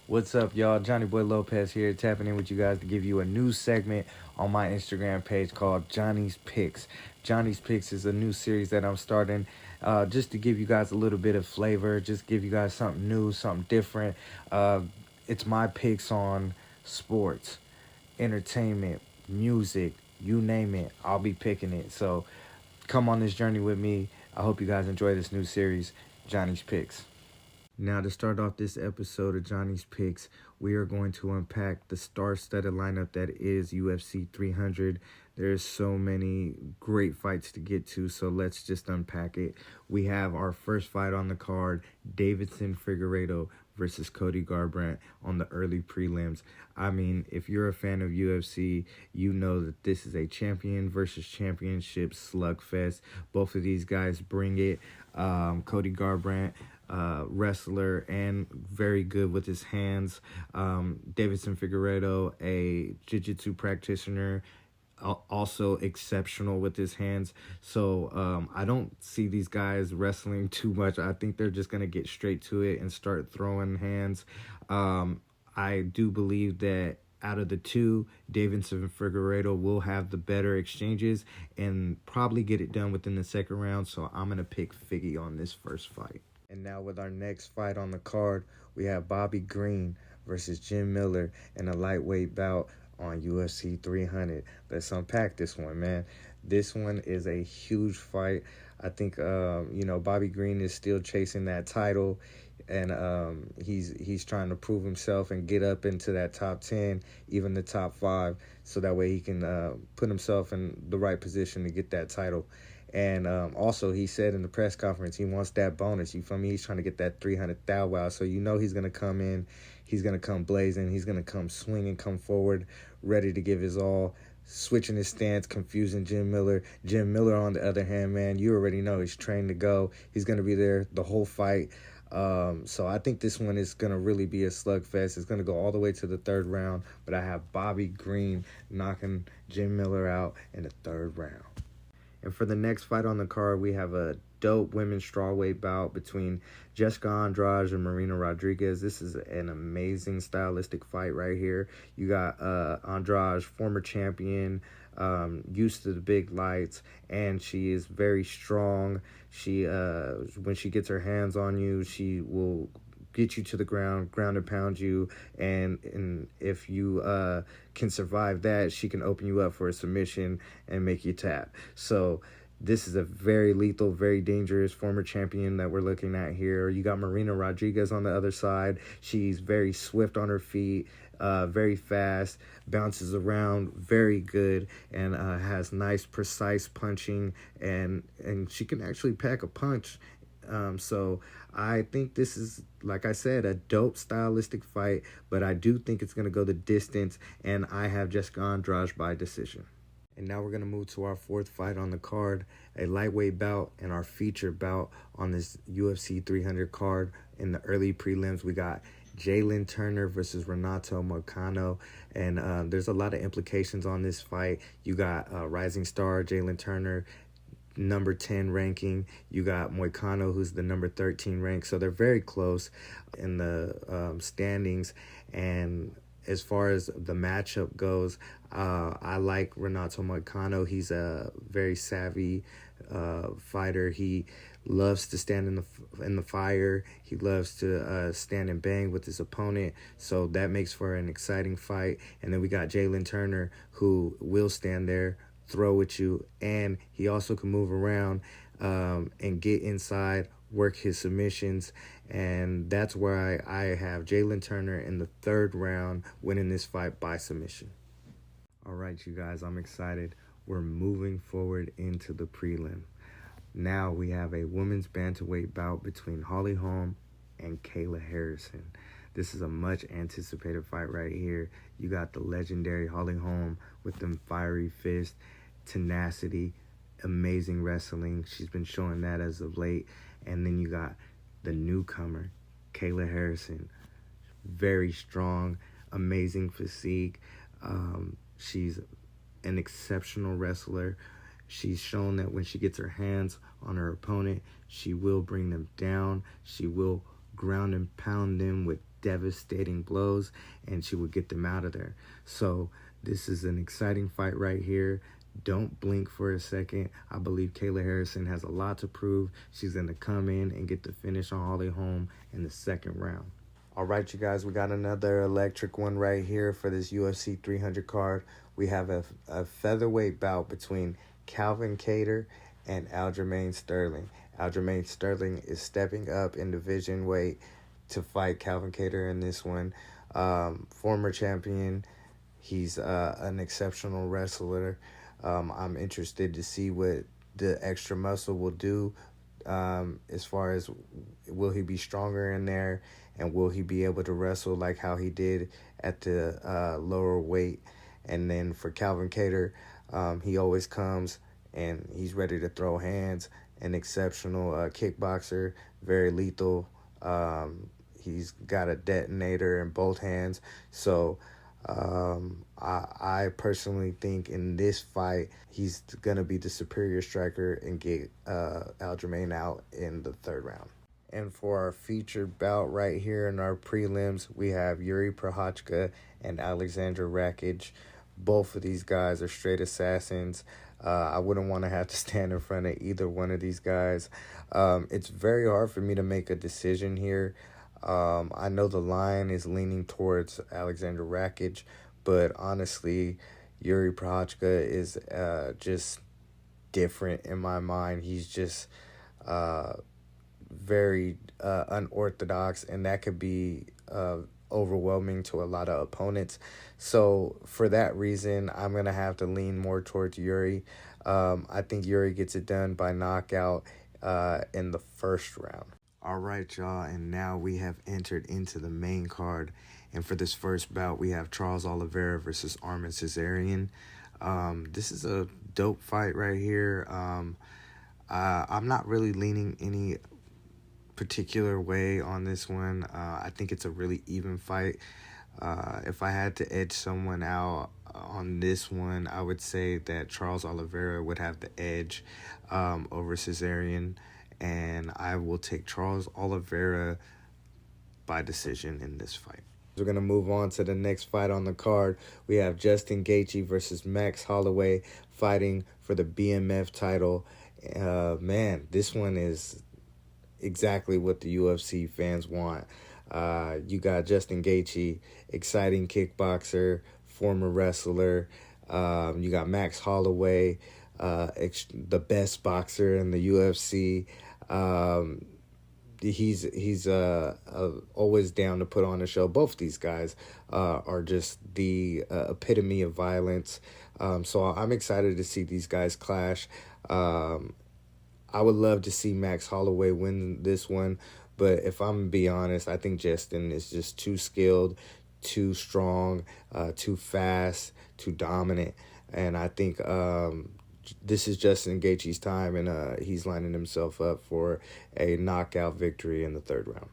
What's up, y'all? Johnny Boy Lopez here, tapping in with you guys to give you a new segment on my Instagram page called Johnny's Picks. Johnny's Picks is a new series that I'm starting just to give you guys a little bit of flavor, just give you guys something new, something different. It's my picks on sports, entertainment, music, you name it, I'll be picking it. So come on this journey with me. I hope you guys enjoy this new series, Johnny's Picks. Now, to start off this episode of Johnny's Picks, we are going to unpack the star-studded lineup that is UFC 300. There's so many great fights to get to, so let's just unpack it. We have our first fight on the card, Davidson Figueiredo versus Cody Garbrandt on the early prelims. I mean, if you're a fan of UFC, you know that this is a champion versus championship slugfest. Both of these guys bring it. Cody Garbrandt, wrestler and very good with his hands. Davidson Figueiredo, a jiu-jitsu practitioner, also exceptional with his hands. So I don't see these guys wrestling too much. I think they're just going to get straight to it and start throwing hands. I do believe that out of the two, Davidson Figueiredo will have the better exchanges and probably get it done within the second round. So I'm going to pick Figgy on this first fight. And now with our next fight on the card, we have Bobby Green versus Jim Miller in a lightweight bout on UFC 300. Let's unpack this one, man. This one is a huge fight. I think, Bobby Green is still chasing that title, and he's trying to prove himself and get up into that top 10, even the top 5, so that way he can put himself in the right position to get that title. And also, he said in the press conference he wants that bonus. You feel me? He's trying to get that 300,000 wow. So you know he's going to come in. He's going to come blazing. He's going to come swinging, come forward, ready to give his all, switching his stance, confusing Jim Miller. Jim Miller, on the other hand, man, you already know he's trained to go. He's going to be there the whole fight. So I think this one is going to really be a slugfest. It's going to go all the way to the third round. But I have Bobby Green knocking Jim Miller out in the third round. And for the next fight on the card, we have a dope women's strawweight bout between Jessica Andrade and Marina Rodriguez. This is an amazing stylistic fight right here. You got Andrade, former champion, used to the big lights, and she is very strong. She, when she gets her hands on you, she will get you to the ground and pound you, and if you can survive that, she can open you up for a submission and make you tap. So this is a very lethal, very dangerous former champion that we're looking at here. You got Marina Rodriguez on the other side. She's very swift on her feet, very fast, bounces around, very good, and has nice, precise punching, and she can actually pack a punch. So I think this is, like I said, a dope stylistic fight, but I do think it's going to go the distance, and I have Jessica Andrade by decision. And now we're going to move to our fourth fight on the card, a lightweight bout and our featured bout on this UFC 300 card. In the early prelims, we got Jalen Turner versus Renato Moicano, and there's a lot of implications on this fight. You got rising star Jalen Turner, number 10 ranking. You got Moicano, who's the number 13 rank. So they're very close in the standings. And as far as the matchup goes, I like Renato Moicano. He's a very savvy fighter. He loves to stand in the fire. He loves to stand and bang with his opponent. So that makes for an exciting fight. And then we got Jalen Turner, who will stand there, throw at you, and he also can move around and get inside, work his submissions, and that's why I have Jalen Turner in the third round winning this fight by submission. All right, you guys, I'm excited. We're moving forward into the prelim. Now we have a women's bantamweight bout between Holly Holm and Kayla Harrison. This is a much anticipated fight right here. You got the legendary Holly Holm with them fiery fists, tenacity, amazing wrestling. She's been showing that as of late. And then you got the newcomer, Kayla Harrison. Very strong, amazing physique. She's an exceptional wrestler. She's shown that when she gets her hands on her opponent, she will bring them down. She will ground and pound them with devastating blows, and she would get them out of there. So this is an exciting fight right here. Don't blink for a second. I believe Kayla Harrison has a lot to prove. She's going to come in and get the finish on Holly Holm in the second round. All right, you guys, we got another electric one right here for this UFC 300 card. We have a featherweight bout between Calvin Kattar and Aljamain Sterling. Aljamain Sterling is stepping up in division weight to fight Calvin Kattar in this one. Former champion. He's an exceptional wrestler. I'm interested to see what the extra muscle will do, as far as will he be stronger in there, and will he be able to wrestle like how he did at the lower weight. And then for Calvin Kattar, he always comes and he's ready to throw hands. An exceptional kickboxer, very lethal. He's got a detonator in both hands. So I personally think in this fight, he's going to be the superior striker and get Aljamain out in the third round. And for our featured bout right here in our prelims, we have Yuri Prochazka and Alexander Rakic. Both of these guys are straight assassins. I wouldn't want to have to stand in front of either one of these guys. It's very hard for me to make a decision here. I know the line is leaning towards Alexander Rakic, but honestly, Yuri Prochazka is just different in my mind. He's just very unorthodox, and that could be overwhelming to a lot of opponents. So for that reason, I'm going to have to lean more towards Yuri. I think Yuri gets it done by knockout in the first round. All right, y'all, and now we have entered into the main card. And for this first bout, we have Charles Oliveira versus Arman Tsarukyan. This is a dope fight right here. I'm not really leaning any particular way on this one. I think it's a really even fight. If I had to edge someone out on this one, I would say that Charles Oliveira would have the edge over Tsarukyan. And I will take Charles Oliveira by decision in this fight. We're going to move on to the next fight on the card. We have Justin Gaethje versus Max Holloway fighting for the BMF title. Man, this one is exactly what the UFC fans want. You got Justin Gaethje, exciting kickboxer, former wrestler. You got Max Holloway, the best boxer in the UFC. He's always down to put on a show. Both these guys are just the epitome of violence. So I'm excited to see these guys clash. I would love to see Max Holloway win this one, but if I'm gonna be honest, I think Justin is just too skilled, too strong, too fast, too dominant, and I think this is Justin Gaethje's time, and he's lining himself up for a knockout victory in the third round.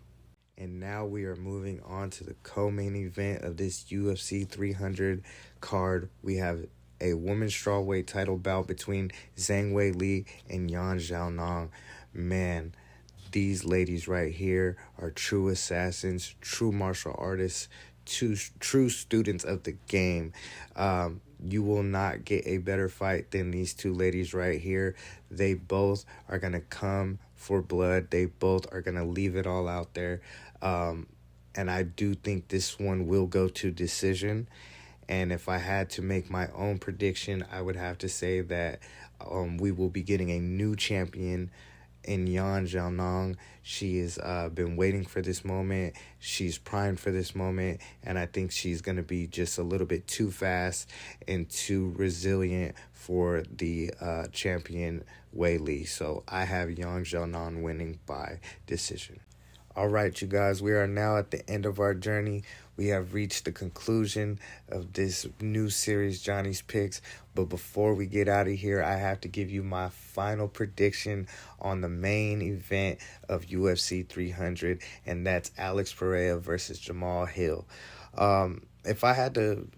And now we are moving on to the co-main event of this UFC 300 card. We have a women's strawweight title bout between Zhang Weili and Yan Xiaonong. Man, these ladies right here are true assassins, true martial artists, true students of the game. You will not get a better fight than these two ladies right here. They both are going to come for blood. They both are going to leave it all out there. And I do think this one will go to decision. And if I had to make my own prediction, I would have to say that we will be getting a new champion in Yan Xiaonong. She has been waiting for this moment. She's primed for this moment, and I think she's going to be just a little bit too fast and too resilient for the champion Weili. So I have Yan Xiaonong winning by decision. All right, you guys, we are now at the end of our journey. We have reached the conclusion of this new series, Johnny's Picks. But before we get out of here, I have to give you my final prediction on the main event of UFC 300, and that's Alex Pereira versus Jamal Hill. If I had to,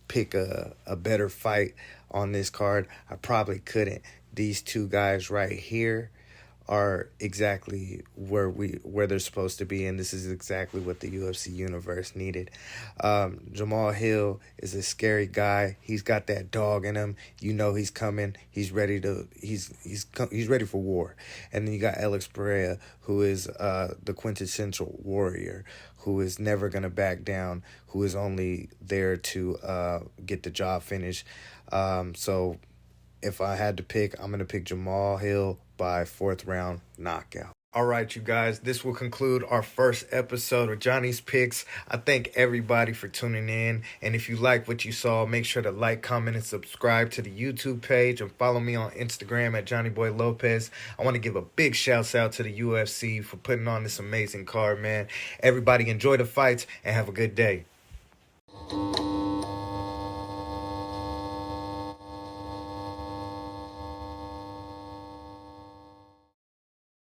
pick a better fight on this card, I probably couldn't. These two guys right here are exactly where they're supposed to be, and this is exactly what the UFC universe needed. Jamal Hill is a scary guy. He's got that dog in him. You know he's coming. He's ready to. He's ready for war. And then you got Alex Pereira, who is the quintessential warrior, who is never gonna back down, who is only there to get the job finished. So if I had to pick, I'm going to pick Jamal Hill by fourth round knockout. All right, you guys, this will conclude our first episode of Johnny's Picks. I thank everybody for tuning in. And if you like what you saw, make sure to like, comment, and subscribe to the YouTube page and follow me on Instagram at Johnny Boy Lopez. I want to give a big shout out to the UFC for putting on this amazing card, man. Everybody enjoy the fights and have a good day.